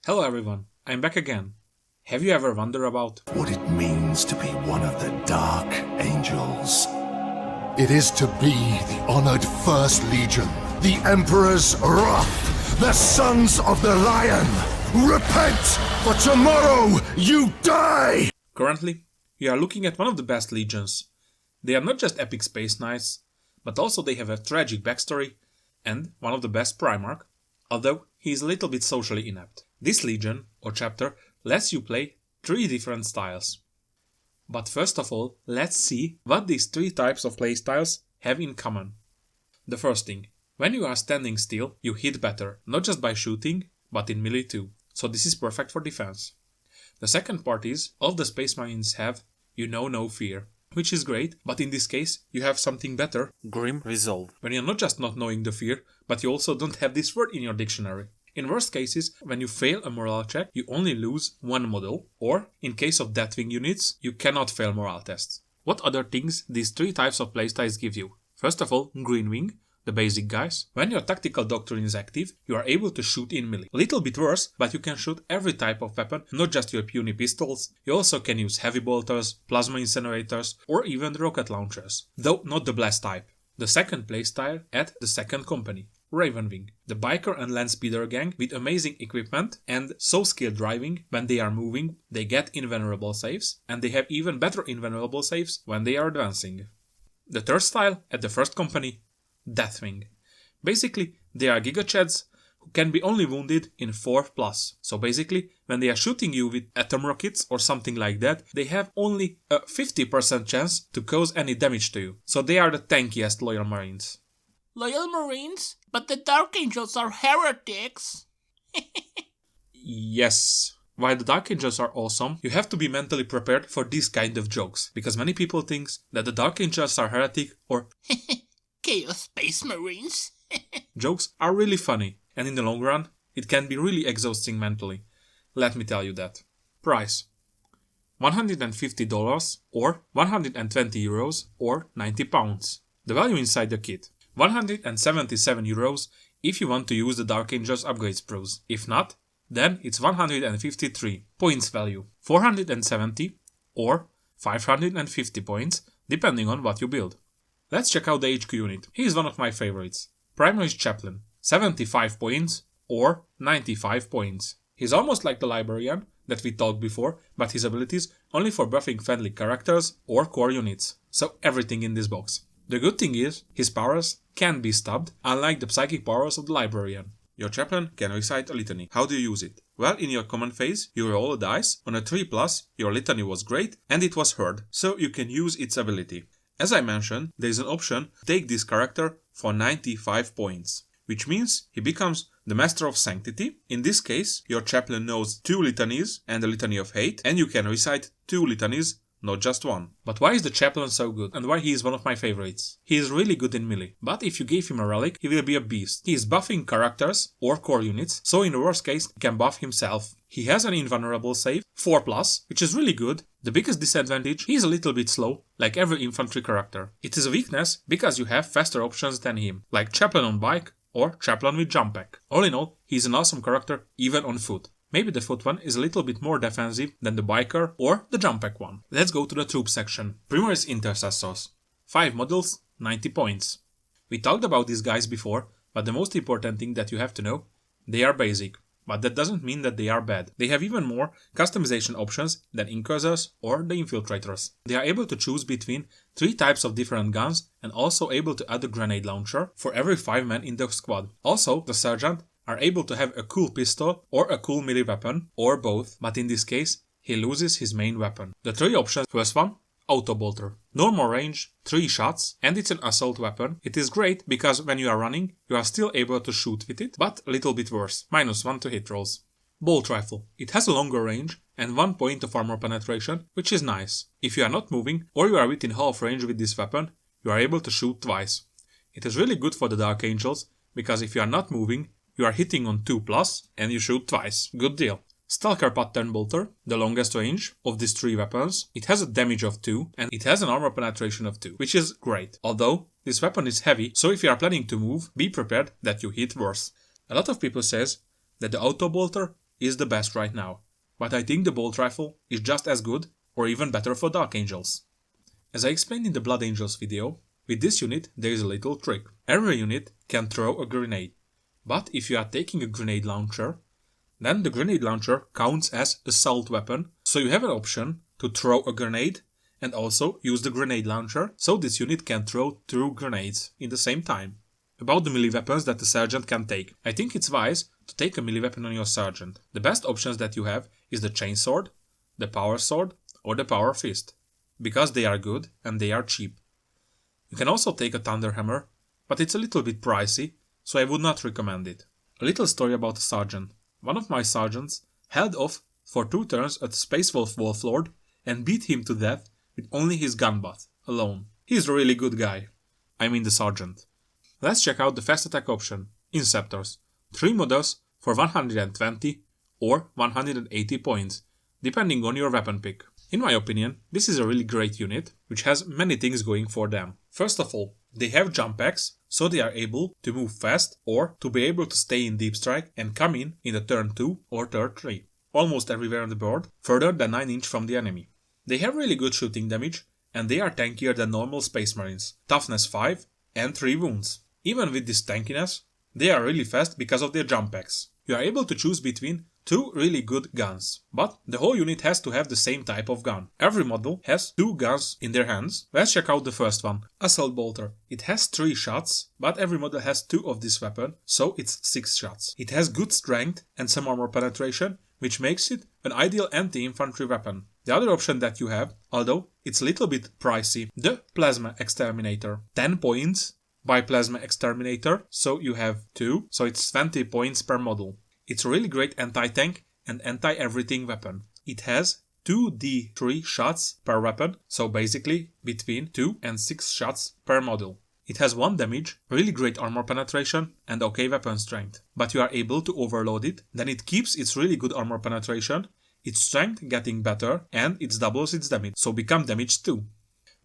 Hello everyone, I'm back again. Have you ever wondered about what it means to be one of the Dark Angels? It is to be the honored First Legion, the Emperor's wrath, the Sons of the Lion. Repent, for tomorrow you die! Currently, you are looking at one of the best legions. They are not just epic space knights, but also they have a tragic backstory and one of the best Primarch, although he is a little bit socially inept. This legion, or chapter, lets you play 3 different styles. But first of all, let's see what these 3 types of playstyles have in common. The first thing, when you are standing still, you hit better, not just by shooting, but in melee too, so this is perfect for defense. The second part is, all the Space Marines have, you know, no fear, which is great, but in this case, you have something better, Grim Resolve, when you're not just not knowing the fear, but you also don't have this word in your dictionary. In worst cases, when you fail a morale check, you only lose 1 model, or, in case of Deathwing units, you cannot fail morale tests. What other things these 3 types of playstyles give you? First of all, Green Wing, the basic guys. When your tactical doctrine is active, you are able to shoot in melee. A little bit worse, but you can shoot every type of weapon, not just your puny pistols. You also can use heavy bolters, plasma incinerators, or even rocket launchers, though not the blast type. The second playstyle at the second company, Ravenwing, the biker and land speeder gang with amazing equipment and so skilled driving. When they are moving, they get invulnerable saves, and they have even better invulnerable saves when they are advancing. The third style at the first company, Deathwing. Basically, they are gigachads who can be only wounded in 4+. So basically, when they are shooting you with atom rockets or something like that, they have only a 50% chance to cause any damage to you. So they are the tankiest loyal marines. Loyal Marines? But the Dark Angels are heretics! Yes. While the Dark Angels are awesome, you have to be mentally prepared for these kind of jokes, because many people think that the Dark Angels are heretic or Chaos Space Marines! jokes are really funny, and in the long run, it can be really exhausting mentally. Let me tell you that. Price: $150 or €120 or £90. The value inside the kit: €177 if you want to use the Dark Angels upgrade sprues. If not, then it's 153 points value, 470 or 550 points, depending on what you build. Let's check out the HQ unit. He is one of my favorites. Primaris chaplain, 75 points or 95 points. He's almost like the librarian that we talked before, but his abilities only for buffing friendly characters or core units. So everything in this box. The good thing is, his powers can be stopped, unlike the psychic powers of the librarian. Your chaplain can recite a litany. How do you use it? Well, in your command phase, you roll a dice. On a 3+, your litany was great and it was heard, so you can use its ability. As I mentioned, there is an option to take this character for 95 points, which means he becomes the Master of Sanctity. In this case, your chaplain knows 2 litanies and a litany of hate, and you can recite 2 litanies, not just 1. But why is the chaplain so good, and why he is one of my favorites? He is really good in melee, but if you gave him a relic, he will be a beast. He is buffing characters or core units, so in the worst case, he can buff himself. He has an invulnerable save, 4+, which is really good. The biggest disadvantage, he is a little bit slow, like every infantry character. It is a weakness because you have faster options than him, like chaplain on bike or chaplain with jump pack. All in all, he is an awesome character, even on foot. Maybe the foot one is a little bit more defensive than the biker or the jump pack one. Let's go to the troop section. Primaris intercessors. 5 models, 90 points. We talked about these guys before, but the most important thing that you have to know, they are basic. But that doesn't mean that they are bad. They have even more customization options than Inquisitors or the Infiltrators. They are able to choose between 3 types of different guns and also able to add a grenade launcher for every 5 men in the squad. Also, the Sergeant are able to have a cool pistol or a cool melee weapon, or both, but in this case, he loses his main weapon. The 3 options: first one, Auto Bolter. Normal range, 3 shots, and it's an assault weapon. It is great because when you are running, you are still able to shoot with it, but a little bit worse, -1 to hit rolls. Bolt Rifle. It has a longer range and 1 point of armor penetration, which is nice. If you are not moving, or you are within half range with this weapon, you are able to shoot twice. It is really good for the Dark Angels, because if you are not moving, you are hitting on 2+, and you shoot twice. Good deal. Stalker Pattern Bolter, the longest range of these 3 weapons. It has a damage of 2, and it has an armor penetration of 2, which is great. Although, this weapon is heavy, so if you are planning to move, be prepared that you hit worse. A lot of people says that the Auto Bolter is the best right now, but I think the bolt rifle is just as good or even better for Dark Angels. As I explained in the Blood Angels video, with this unit there is a little trick. Every unit can throw a grenade, but if you are taking a grenade launcher, then the grenade launcher counts as assault weapon, so you have an option to throw a grenade and also use the grenade launcher, so this unit can throw 2 grenades in the same time. About the melee weapons that the sergeant can take. I think it's wise to take a melee weapon on your sergeant. The best options that you have is the chainsword, the power sword or the power fist, because they are good and they are cheap. You can also take a Tunder Hammer, but it's a little bit pricey, so I would not recommend it. A little story about a sergeant. One of my sergeants held off for 2 turns at Space Wolf Wolflord and beat him to death with only his gun butt alone. He's a really good guy. I mean the sergeant. Let's check out the fast attack option, Inceptors. 3 models for 120 or 180 points, depending on your weapon pick. In my opinion, this is a really great unit, which has many things going for them. First of all, they have jump packs, so they are able to move fast or to be able to stay in deep strike and come in the turn 2 or turn 3, almost everywhere on the board, further than 9 inch from the enemy. They have really good shooting damage, and they are tankier than normal Space Marines, toughness 5 and 3 wounds. Even with this tankiness, they are really fast because of their jump packs. You are able to choose between 2 really good guns, but the whole unit has to have the same type of gun. Every model has 2 guns in their hands. Let's check out the first one, Assault Bolter. It has 3 shots, but every model has 2 of this weapon, so it's 6 shots. It has good strength and some armor penetration, which makes it an ideal anti-infantry weapon. The other option that you have, although it's a little bit pricey, the Plasma Exterminator. 10 points by Plasma Exterminator, so you have 2, so it's 20 points per model. It's a really great anti-tank and anti-everything weapon. It has 2d3 shots per weapon, so basically between 2 and 6 shots per model. It has 1 damage, really great armor penetration and okay weapon strength. But you are able to overload it, then it keeps its really good armor penetration, its strength getting better, and it doubles its damage, so become damage 2.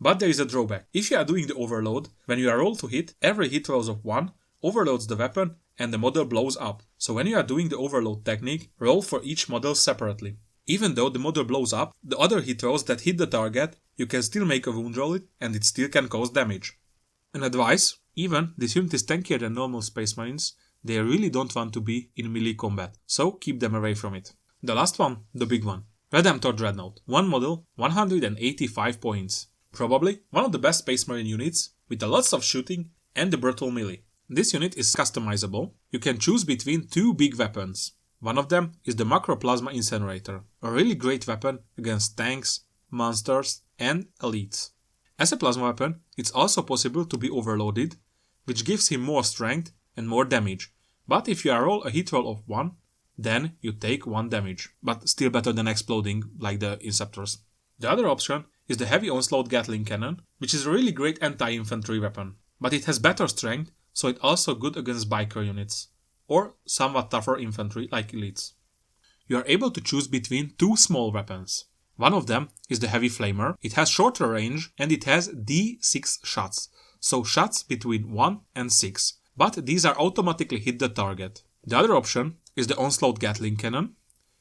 But there is a drawback. If you are doing the overload, when you are rolled to hit, every hit rolls of 1 overloads the weapon and the model blows up. So when you are doing the overload technique, roll for each model separately. Even though the model blows up, the other hit rolls that hit the target, you can still make a wound roll it and it still can cause damage. An advice, even this unit is tankier than normal Space Marines, they really don't want to be in melee combat, so keep them away from it. The last one, the big one, Redemptor Dreadnought. 1 model, 185 points. Probably one of the best Space Marine units, with lots of shooting and the brutal melee. This unit is customizable. You can choose between 2 big weapons. One of them is the Macro Plasma Incinerator, a really great weapon against tanks, monsters and elites. As a plasma weapon, it's also possible to be overloaded, which gives him more strength and more damage. But if you roll a hit roll of 1, then you take 1 damage, but still better than exploding like the Inceptors. The other option is the Heavy Onslaught Gatling Cannon, which is a really great anti-infantry weapon, but it has better strength, so it's also good against biker units, or somewhat tougher infantry like elites. You are able to choose between 2 small weapons. One of them is the Heavy Flamer. It has shorter range and it has D6 shots, so shots between 1 and 6, but these are automatically hit the target. The other option is the Onslaught Gatling Cannon.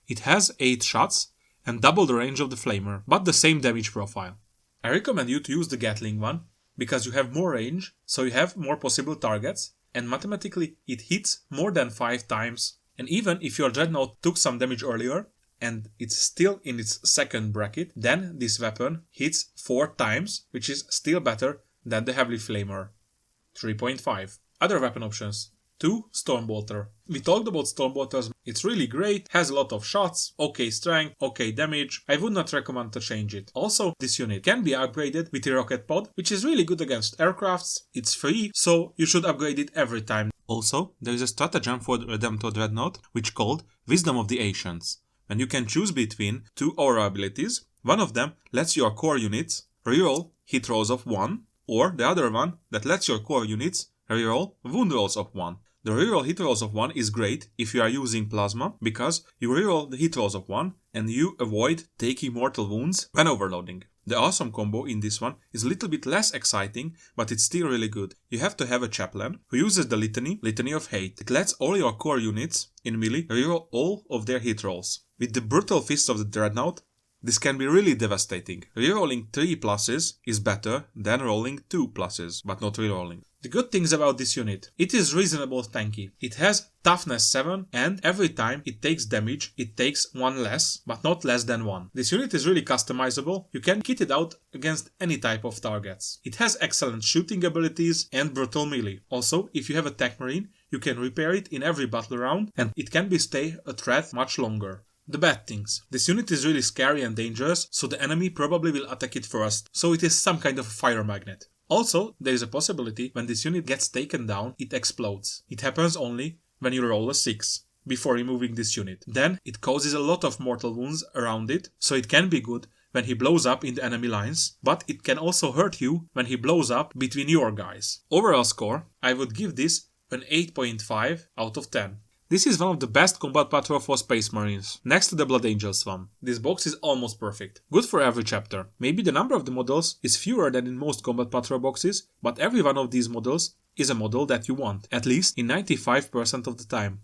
It has 8 shots and double the range of the Flamer, but the same damage profile. I recommend you to use the Gatling one, because you have more range, so you have more possible targets, and mathematically it hits more than 5 times. And even if your Dreadnought took some damage earlier, and it's still in its second bracket, then this weapon hits 4 times, which is still better than the Heavy Flamer. 3.5. Other weapon options. 2. Stormbolter. We talked about Stormbolters. It's really great, has a lot of shots, okay strength, okay damage. I would not recommend to change it. Also, this unit can be upgraded with a rocket pod, which is really good against aircrafts. It's free, so you should upgrade it every time. Also, there is a stratagem for the Redemptor Dreadnought, which called Wisdom of the Ancients. And you can choose between 2 aura abilities. One of them lets your core units reroll hit rolls of 1, or the other one that lets your core units reroll wound rolls of 1. The reroll hit rolls of 1 is great if you are using plasma, because you reroll the hit rolls of 1 and you avoid taking mortal wounds when overloading. The awesome combo in this one is a little bit less exciting, but it's still really good. You have to have a chaplain who uses the Litany of Hate. It lets all your core units in melee reroll all of their hit rolls. With the brutal fist of the dreadnought, this can be really devastating. Rerolling 3 pluses is better than rolling 2 pluses, but not rerolling. The good things about this unit: it is reasonable tanky. It has toughness 7 and every time it takes damage it takes 1 less, but not less than 1. This unit is really customizable. You can kit it out against any type of targets. It has excellent shooting abilities and brutal melee. Also, if you have a tech marine, you can repair it in every battle round and it can stay a threat much longer. The bad things: this unit is really scary and dangerous, so the enemy probably will attack it first, so it is some kind of a fire magnet. Also, there is a possibility when this unit gets taken down, it explodes. It happens only when you roll a 6 before removing this unit. Then it causes a lot of mortal wounds around it, so it can be good when he blows up in the enemy lines, but it can also hurt you when he blows up between your guys. Overall score, I would give this an 8.5 out of 10. This is one of the best combat patrol for Space Marines, next to the Blood Angels one. This box is almost perfect. Good for every chapter. Maybe the number of the models is fewer than in most combat patrol boxes, but every one of these models is a model that you want, at least in 95% of the time.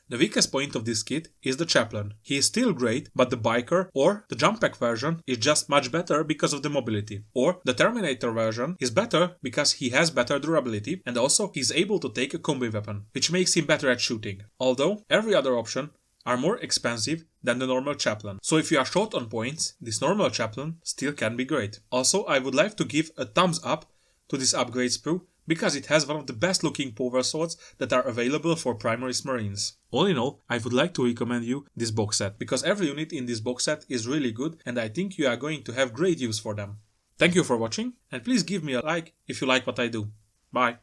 The weakest point of this kit is the chaplain. He is still great, but the biker or the jump pack version is just much better because of the mobility. Or the Terminator version is better because he has better durability and also he's able to take a combi weapon, which makes him better at shooting. Although every other option are more expensive than the normal chaplain. So if you are short on points, this normal chaplain still can be great. Also, I would like to give a thumbs up to this upgrade sprue, because it has one of the best looking power swords that are available for Primaris Marines. All in all, I would like to recommend you this box set, because every unit in this box set is really good and I think you are going to have great use for them. Thank you for watching and please give me a like if you like what I do. Bye!